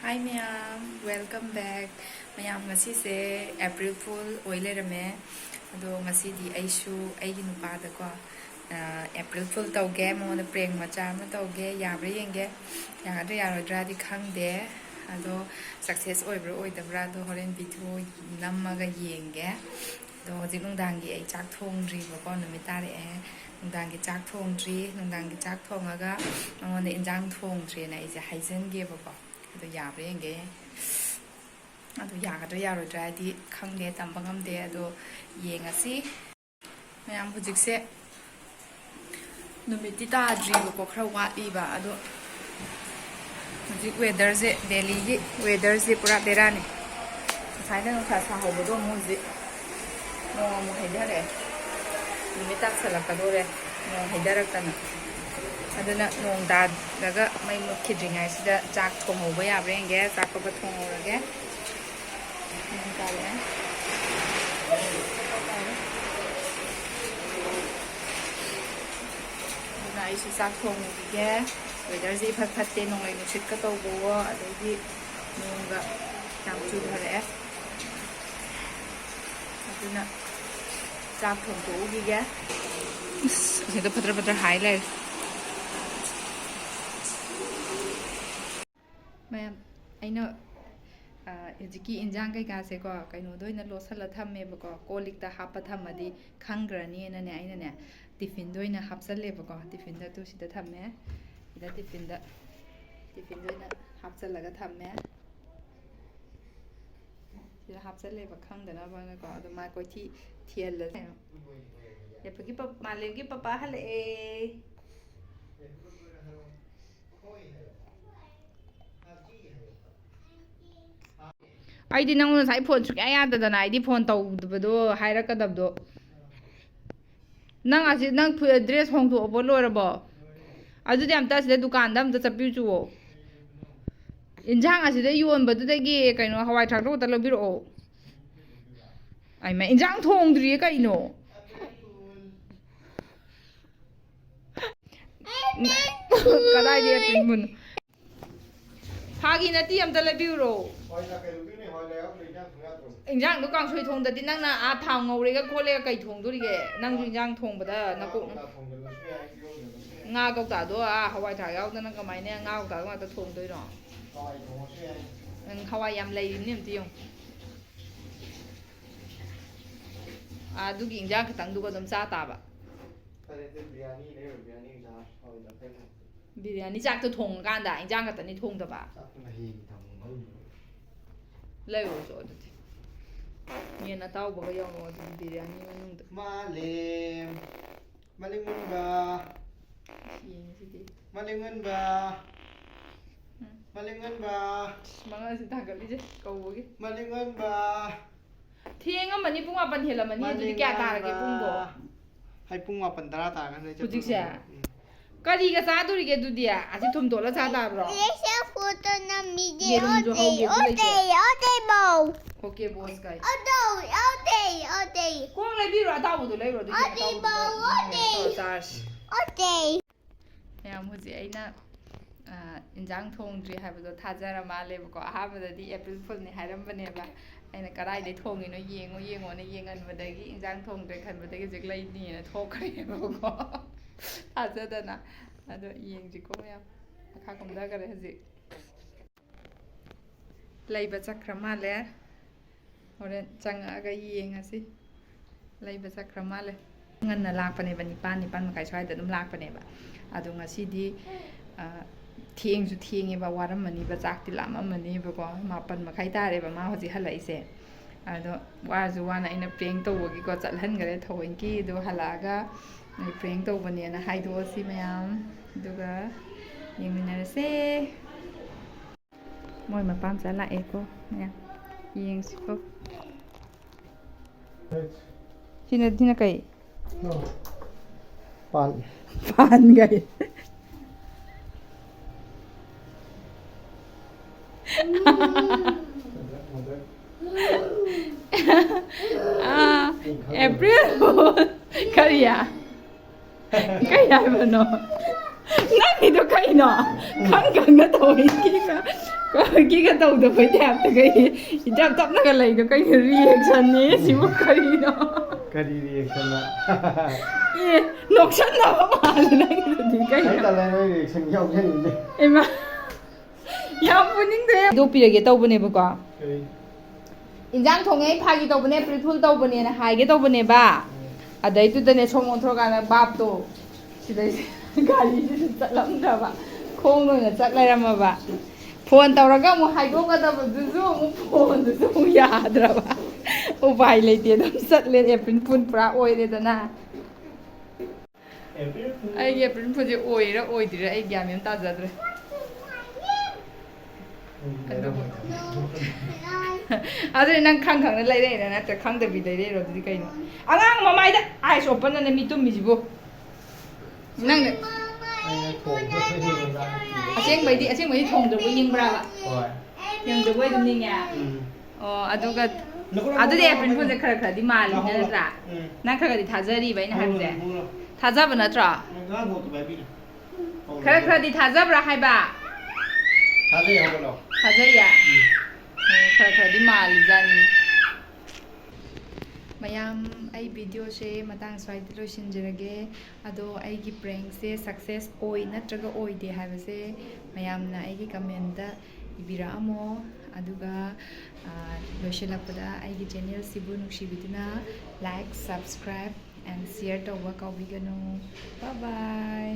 Hi mayam, welcome back. Mayam ngasise April Fool oilerame. Ado ngasidi aishu aigi nupada ko April Fool tauge mo na prank macha ma tauge yabra yenge. Yagadra yarodra di khangde. Ado success oibra oidabra do horen video namaga yenge. Do hojik nungdangi ai chak thongdri ba ko numitare nungdangi chak thongdri nungdangi chak thongaga nangone injang thongdri na ise haizenge ba ko. ꯑꯗꯨ ꯌꯥꯕ꯭ꯔꯥ ꯌꯦꯡꯒꯦ ꯑꯗꯨ ꯌꯥꯒꯗ꯭ꯔꯥ ꯌꯥꯔꯣꯏꯗ꯭ꯔꯥ ꯍꯥꯏꯗꯤ ꯈꯪꯗꯦ ꯇꯝꯕ ꯉꯝꯗꯦ ꯑꯗꯣ ꯌꯦꯡꯉꯁꯤ ꯃꯌꯥꯝ ꯍꯧꯖꯤꯛꯁꯦ ꯅꯨꯃꯤꯠꯇꯤ ꯇꯥꯗ꯭ꯔꯤꯕꯀꯣ ꯈꯔ ꯋꯥꯠꯂꯤꯕ ꯑꯗꯣ ꯍꯧꯖꯤꯛ ꯋꯦꯗꯔꯁꯦ ꯗꯦꯜꯂꯤꯒꯤ ꯋꯦꯗꯔꯁꯦ ꯄꯨꯔꯥ ꯕꯦꯔꯥꯅꯤ ꯉꯁꯥꯏꯅ ꯅꯨꯡꯁꯥ ꯁꯥꯍꯧꯕꯗꯣ ꯑꯃꯨꯛ ꯍꯧꯖꯤꯛ ꯅꯣꯡ ꯑꯃꯨꯛ ꯍꯩꯊꯔꯛꯑꯦ ꯅꯨꯃꯤꯠ ꯇꯥꯁꯜꯂꯛꯀꯗꯣꯔꯦ ꯅꯣꯡ ꯍꯩꯊꯔꯛꯇꯅ ꯑꯗꯨꯅ ꯅꯣꯡ ꯇꯥꯔꯒ ꯃꯩ ꯃꯨꯠꯈꯤꯗ꯭ꯔꯤꯉꯩꯁꯤꯗ ꯆꯥꯛ ꯊꯣꯡꯍꯧꯕ ꯌꯥꯕ꯭ꯔꯥ ꯌꯦꯡꯒꯦ ꯆꯥꯛ ꯀꯣꯕ ꯊꯣꯡꯍꯧꯔꯒꯦ ꯅꯣꯡ ꯇꯥꯔꯛꯑꯦ ꯑꯗꯨꯅ ꯑꯩꯁꯨ ꯆꯥꯛ ꯊꯣꯡꯉꯨꯈꯤꯒꯦ ꯋꯦꯗꯔꯁꯦ ꯏꯐꯠ ꯐꯠꯇꯦ ꯅꯣꯡꯂꯩ ꯅꯨꯡꯁꯤꯠꯀ ꯇꯧꯕꯋꯣ ꯑꯗꯩꯗꯤ ꯅꯣꯡꯒ ꯌꯥꯝ ꯆꯨꯊꯔꯛꯑꯦ ꯑꯗꯨꯅ ꯆꯥꯛ ꯊꯣꯡꯗꯣꯛꯎꯈꯤꯒꯦ ꯑꯁꯤꯗ ꯐꯠꯇ꯭ꯔ ꯐꯠꯇ꯭ꯔ ꯍꯥꯏ ꯂꯩꯔꯦ ꯃꯌꯥꯝ ꯑꯩꯅ ꯍꯧꯖꯤꯛꯀꯤ ꯏꯟꯖꯥꯡ ꯀꯩꯀꯥꯁꯦꯀꯣ ꯀꯩꯅꯣꯗ ꯑꯣꯏꯅ ꯂꯣꯠꯁꯜꯂ ꯊꯝꯃꯦꯕꯀꯣ ꯀꯣꯜ-ꯂꯤꯛꯇ ꯍꯥꯞꯄ ꯊꯝꯃꯗꯤ ꯈꯪꯈ꯭ꯔꯅꯤꯅꯅꯦ ꯑꯩꯅꯅꯦ ꯇꯤꯐꯤꯟꯗ ꯑꯣꯏꯅ ꯍꯥꯞꯆꯜꯂꯦꯕꯀꯣ ꯇꯤꯐꯤꯟꯗ ꯑꯗꯨ ꯁꯤꯗ ꯊꯝꯃꯦ ꯁꯤꯗ ꯇꯤꯐꯤꯟꯗ ꯑꯣꯏꯅ ꯍꯥꯞꯆꯜꯂꯒ ꯊꯝꯃꯦ ꯁꯤꯗ ꯍꯥꯞꯆꯜꯂꯦꯕ ꯈꯪꯗꯅꯕꯅꯀꯣ ꯑꯗꯣ ꯃꯥ ꯀꯣꯏꯊꯤ ꯊꯤꯍꯜꯂꯁꯦ ꯌꯥꯏꯐꯒꯤ ꯃꯥꯂꯦꯝꯒꯤ ꯄꯄꯥ ꯍꯜꯂꯛꯑꯦ ꯑꯩꯗꯤ ꯅꯪ ꯉꯁꯥꯏ ꯐꯣꯟ ꯁꯨꯡꯌꯥ ꯌꯥꯗꯗꯅ ꯑꯩꯗꯤ ꯐꯣꯟ ꯇꯧꯗꯕꯗꯣ ꯍꯥꯏꯔꯛꯀꯗꯕꯗꯣ ꯅꯪ ꯗ꯭ꯔꯦꯁ ꯍꯣꯡꯗꯣꯛꯑꯕꯣ ꯂꯣꯏꯔꯕꯣ ꯑꯗꯨꯗꯤ ꯑꯝꯇ ꯁꯤꯗ ꯗꯨꯀꯥꯟꯗ ꯑꯝꯇ ꯆꯠꯄꯤꯌꯨ ꯏꯟꯖꯥꯡ ꯑꯁꯤꯗ ꯌꯣꯟꯕꯗꯨꯗꯒꯤ ꯀꯩꯅꯣ ꯍꯋꯥꯏ ꯊ꯭ꯔꯥꯛꯇꯣ ꯈꯛꯇ ꯂꯧꯕꯤꯔꯛꯑꯣ ꯑꯩꯃ ꯏꯟꯖꯥꯡ ꯊꯣꯡꯗ꯭ꯔꯤꯌꯦ ꯀꯩꯅꯣ ꯀꯗꯥꯏꯗ ꯑꯦꯄ꯭ꯔꯤꯜꯕꯨꯅꯣ ꯐꯥꯒꯤ ꯅꯠꯇꯦ ꯑꯝꯇ ꯂꯩꯕꯤꯌꯨꯔꯣ ꯏꯟꯖꯥꯡꯗꯣ ꯀꯥꯡꯁꯣꯏ ꯊꯣꯡꯗꯗꯤ ꯅꯪꯅ ꯊꯥꯎ ꯉꯧꯔꯦꯒ ꯈꯣꯠꯂꯦꯒ ꯀꯩ ꯊꯣꯡꯗꯣꯔꯤꯒꯦ ꯅꯪꯁꯨ ꯏꯟꯖꯥꯡ ꯊꯣꯡꯕꯗ ꯅꯀꯣꯛ ꯉꯥ ꯀꯧꯇꯥꯗꯣ ꯍꯋꯥꯏ ꯊ꯭ꯔꯥꯛ ꯌꯥꯎꯗꯅ ꯀꯃꯥꯏꯅ ꯉꯥ ꯀꯧꯇꯥꯗꯣ ꯉꯥꯛꯇ ꯊꯣꯡꯗꯣꯏꯅꯣ ꯅꯪ ꯍꯋꯥꯏ ꯌꯥꯝ ꯂꯩꯔꯤꯅꯤ ꯑꯝꯇ ꯌꯦꯡꯉꯨ ꯑꯗꯨꯒꯤ ꯏꯟꯖꯥꯡ ꯈꯤꯇꯪꯗꯨꯒ ꯑꯗꯨꯝ ꯆꯥ ꯇꯥꯕ ꯕꯤꯔꯌꯥꯅꯤ ꯆꯥꯛꯇꯣ ꯊꯣꯡꯉꯀꯥꯟꯗ ꯏꯟꯖꯥꯡ ꯈꯛꯇꯅꯤ ꯊꯣꯡꯗꯕ ꯂꯩꯔꯨꯔꯁꯨ ꯑꯗꯨꯗꯤ ꯌꯦꯟ ꯑꯇꯥꯎꯕꯒ ꯌꯥꯎꯔꯛꯑꯣ ꯑꯗꯨꯗꯤ ꯕꯤꯔꯌꯥꯅꯤ ꯃꯅꯨꯡꯗ ꯃꯥꯂꯦꯝꯒꯨꯟꯕ ꯌꯦꯡꯉꯤꯁꯤꯗꯤ ꯃꯥꯂꯦꯝꯒꯨꯟꯕ ꯃꯉꯥꯁꯤ ꯊꯥꯡꯒꯠꯂꯤꯁꯦ ꯀꯧꯕꯒꯤ ꯃꯥꯂꯦꯝꯒꯨꯟꯕ ꯊꯦꯡꯉꯝꯃꯅꯤ ꯄꯨꯡ 8 ꯍꯦꯜꯂꯝꯃꯅꯤ ꯑꯗꯨꯗꯤ ꯀꯌꯥ ꯇꯥꯔꯒꯦ ꯄꯨꯡꯗꯣ ꯍꯥꯏ ꯄꯨꯡ 9 10 ꯇꯥꯔꯀꯥꯟꯗ ꯍꯧꯖꯤꯛꯁꯦ ꯀꯔꯤꯒ ꯆꯥꯗꯣꯔꯤꯒꯦ ꯑꯗꯨꯗꯤ ꯑꯁꯤ ꯊꯨꯝ ꯇꯣꯠꯂ ꯆꯥ ꯇꯥꯕ꯭ꯔꯣ ꯌꯦꯔꯨꯝꯁꯨ ꯍꯧꯒꯦꯁꯨ ꯂꯩꯇꯦ ꯑꯣꯀꯦ ꯕꯣꯁ ꯀꯥꯏ ꯀꯣꯛ ꯂꯩꯕꯤꯔꯣ ꯑꯇꯥꯎꯕꯗꯣ ꯂꯩꯔꯣ ꯑꯗꯨ ꯆꯥꯔꯁꯤ ꯃꯌꯥꯝ ꯍꯧꯖꯤꯛ ꯑꯩꯅ ꯏꯟꯖꯥꯡ ꯊꯣꯡꯗ꯭ꯔꯤ ꯍꯥꯏꯕꯗꯣ ꯊꯥꯖꯔ ꯃꯥꯜꯂꯦꯕꯀꯣ ꯑꯍꯥꯟꯕꯗꯗꯤ ꯑꯦꯄ꯭ꯔꯤꯜ ꯐꯨꯜꯅꯤ ꯍꯥꯏꯔꯝꯕꯅꯦꯕ ꯑꯩꯅ ꯀꯗꯥꯏꯗꯩ ꯊꯣꯡꯉꯤꯅꯣ ꯌꯦꯡꯉꯣꯅ ꯌꯦꯡꯍꯟꯕꯗꯒꯤ ꯏꯟꯖꯥꯡ ꯊꯣꯡꯗ꯭ꯔꯦ ꯈꯟꯕꯗꯒꯤ ꯍꯧꯖꯤक ꯂꯩꯅꯤꯅ ꯊꯣꯛꯈ꯭ꯔꯦꯕꯀꯣ ꯊꯥꯖꯗꯅ ꯑꯗꯣ ꯌꯦꯡꯁꯤꯀꯣ ꯃꯌꯥꯝ ꯃꯈꯥ ꯀꯨꯝꯊꯈꯔꯦ ꯍꯧꯖꯤꯛ ꯂꯩꯕ ꯆꯠꯈ꯭ꯔ ꯃꯥꯜꯂꯦ ꯍꯣꯔꯦꯟ ꯆꯪꯉꯛꯑꯒ ꯌꯦꯡꯉꯁꯤ ꯂꯩꯕ ꯆꯠꯈ꯭ꯔ ꯃꯥꯜꯂꯦ ꯉꯟꯅ ꯂꯥꯛꯄꯅꯦꯕ 9 ꯃꯈꯥꯏ ꯁ꯭ꯋꯥꯏꯗ ꯑꯗꯨꯝ ꯂꯥꯛꯄꯅꯦꯕ ꯑꯗꯣ ꯉꯁꯤꯗꯤ ꯊꯦꯡꯁꯨ ꯊꯦꯡꯉꯦꯕ ꯋꯥꯔꯝꯃꯅꯤꯕ ꯆꯥꯛꯇꯤ ꯂꯥꯝꯃꯝꯃꯅꯤꯕꯀꯣ 9 ꯃꯈꯥꯏ ꯇꯥꯔꯦꯕ ꯃꯥ ꯍꯧꯖꯤꯛ ꯍꯜꯂꯛꯏꯁꯦ ꯑꯗꯣ ꯋꯥꯔꯁꯨ ꯋꯥꯅ ꯑꯩꯅ ꯄ꯭ꯔꯦꯡ ꯇꯧꯕꯒꯤꯀꯣ ꯆꯠꯍꯟꯈꯔꯦ ꯊꯑꯣꯏꯀꯤ ꯑꯗꯣ ꯍꯜꯂꯛꯑꯒ ꯄ꯭ꯔꯦꯡ ꯇꯧꯕꯅꯦꯅ ꯍꯥꯏꯗꯣꯛꯑꯁꯤ ꯃꯌꯥꯝ ꯑꯗꯨꯒ ꯌꯦꯡꯃꯤꯟꯅꯔꯁꯦ ꯃꯣꯏ ꯃꯄꯥꯝꯆꯥ ꯂꯥꯛꯑꯦꯀꯣ ꯃꯌꯥꯝ ꯌꯦꯡꯁꯤꯀꯣ ꯁꯤꯅ ꯀꯩ ꯄꯥꯟꯒꯥꯏ April kaya haibano nang ito kaino kang na tawin ka ꯀꯤꯒ ꯇꯧꯗꯕꯩ ꯇꯥꯏꯞꯇ ꯀꯩ ꯏꯇꯞ ꯇꯞꯅꯒ ꯂꯩꯗꯣ ꯀꯩꯅꯣ ꯔꯤꯌꯦꯛꯁꯟꯅꯦ ꯁꯤꯕꯨ ꯀꯔꯤꯅꯣ ꯀꯔꯤ ꯔꯤꯑꯦꯛꯁꯟꯅ ꯑꯦ ꯅꯣꯛꯁꯟꯅꯕ ꯃꯥꯜꯂꯦ ꯅꯪꯒꯤꯗꯨꯗꯤ ꯑꯩ ꯀꯩꯅꯣ ꯇꯜꯂꯦ ꯅꯣꯏ ꯔꯤꯑꯦꯛꯁꯟ ꯌꯥꯎꯁꯟꯅꯤꯡꯗꯦ ꯏꯃꯥ ꯌꯥꯝ ꯄꯨꯅꯤꯡꯗ꯭ꯔꯦ ꯍꯥꯏꯗꯣꯛꯄꯤꯔꯒꯦ ꯇꯧꯕꯅꯦꯕꯀꯣ ꯀꯔꯤ ꯏꯟꯖꯥꯡ ꯊꯣꯡꯉꯦ ꯑꯩ ꯐꯥꯒꯤ ꯇꯧꯕꯅꯦ ꯑꯦꯄ꯭ꯔꯤꯜ ꯐꯨꯜ ꯇꯧꯕꯅꯦꯅ ꯍꯥꯏꯒꯦ ꯇꯧꯕꯅꯦꯕ ꯑꯗꯩꯗꯨꯗꯅꯦ ꯁꯣꯝ ꯑꯣꯟꯊꯣꯔꯀꯥꯟꯗ ꯕꯥꯞꯇꯣ ꯁꯤꯗꯩꯁꯦ ꯒꯥꯔꯤꯁꯤꯁꯨ ꯆꯠꯂꯝꯗ꯭ꯔꯕ ꯈꯣꯡ ꯑꯣꯏꯅ ꯆꯠ ꯂꯩꯔꯝꯃꯕ ꯐꯣꯟ ꯇꯧꯔꯒ ꯑꯃꯨꯛ ꯍꯥꯏꯗꯣꯛꯀꯗꯕꯗꯨꯁꯨ ꯑꯃꯨꯛ ꯐꯣꯟꯗꯨꯁꯨ ꯑꯃꯨꯛ ꯌꯥꯗ꯭ꯔꯕ ꯎꯄꯥꯏ ꯂꯩꯇꯦ ꯑꯗꯨꯝ ꯆꯠꯂꯦ ꯑꯦꯄ꯭ꯔꯤꯜ ꯐꯨꯜ ꯄꯨꯔꯥ ꯑꯣꯏꯔꯦꯗꯅ ꯑꯩꯒꯤ ꯑꯦꯄ꯭ꯔꯤꯜ ꯐꯨꯜꯁꯦ ꯑꯣꯏꯔꯤꯔꯥ ꯑꯣꯏꯗ꯭ꯔꯤꯔꯥ ꯑꯩ ꯒ꯭ꯌꯥꯟ ꯃꯦꯟ ꯇꯥꯖꯗ꯭ꯔꯦ ꯑꯗꯨꯕꯨ ꯑꯗꯨꯗꯤ ꯅꯪ ꯈꯪꯅ ꯂꯩꯔꯛꯏꯔꯥ ꯅꯠꯇ꯭ꯔ ꯈꯪꯗꯕꯤ ꯂꯩꯔꯛꯏꯔꯣ ꯑꯗꯨꯗꯤ ꯀꯩꯅꯣ ꯑꯉꯥꯡ ꯃꯃꯥꯏꯗ ꯑꯥꯏꯁ ꯑꯣꯄꯟꯅꯅꯦ ꯃꯤ ꯇꯨꯝꯃꯤꯁꯤꯕꯨ ꯅꯪꯅ ꯑꯁꯦꯡꯕꯩꯗꯤ ꯊꯣꯡꯗ꯭ꯔꯕꯣꯏ ꯅꯤꯡꯕ꯭ꯔꯥꯕ ꯍꯣꯏ ꯊꯣꯡꯗ꯭ꯔꯕꯣꯏ ꯑꯗꯨꯝ ꯅꯤꯡꯉꯦ ꯑꯣ ꯑꯗꯨꯒ ꯑꯗꯨꯗꯤ ꯑꯦꯄ꯭ꯔꯤꯜ ꯐꯨꯜꯁꯦ ꯈꯔ ꯈꯔꯗꯤ ꯃꯥꯜꯂꯤꯅ ꯅꯠꯇ꯭ꯔꯥ ꯅꯪ ꯈꯔ ꯈꯔꯗꯤ ꯊꯥꯖꯔꯤꯕ ꯑꯩꯅ ꯍꯥꯏꯕꯁꯦ ꯊꯥꯖꯕ ꯅꯠꯇ꯭ꯔꯣ ꯈꯔ ꯈꯔꯗꯤ ꯊꯥꯖꯕ꯭ꯔꯥ ꯍꯥꯏꯕ ꯊꯥꯖꯩ ꯍꯧꯒꯠꯂꯣ ꯊꯥꯖꯩꯌꯦ ꯈꯔ ꯈꯔꯗꯤ ꯃꯥꯜꯂꯤꯖꯥꯠꯅꯤ ꯃꯌꯥꯝ ꯑꯩ ꯚꯤꯗꯤꯑꯣꯁꯦ ꯃꯇꯥꯡ ꯁ꯭ꯋꯥꯏꯗ ꯂꯣꯏꯁꯤꯟꯖꯔꯒꯦ ꯑꯗꯣ ꯑꯩꯒꯤ ꯄ꯭ꯔꯦꯡꯁꯦ ꯁꯛꯁꯦꯁ ꯑꯣꯏ ꯅꯠꯇ꯭ꯔꯒ ꯑꯣꯏꯗꯦ ꯍꯥꯏꯕꯁꯦ ꯃꯌꯥꯝꯅ ꯑꯩꯒꯤ ꯀꯃꯦꯟꯇ ꯏꯕꯤꯔꯛꯑꯝꯃꯣ ꯑꯗꯨꯒ ꯂꯣꯏꯁꯤꯜꯂꯛꯄꯗ ꯑꯩꯒꯤ ꯆꯦꯅꯦꯜꯁꯤꯕꯨ ꯅꯨꯡꯁꯤꯕꯤꯗꯨꯅ ꯂꯥꯏꯛ ꯁꯕꯁꯀ꯭ꯔꯥꯏꯕ ꯑꯦꯟ ꯁꯤꯌꯔ ꯇꯧꯕ ꯀꯥꯎꯕꯤꯒꯅꯨ ꯕꯥꯏ ꯕꯥꯏ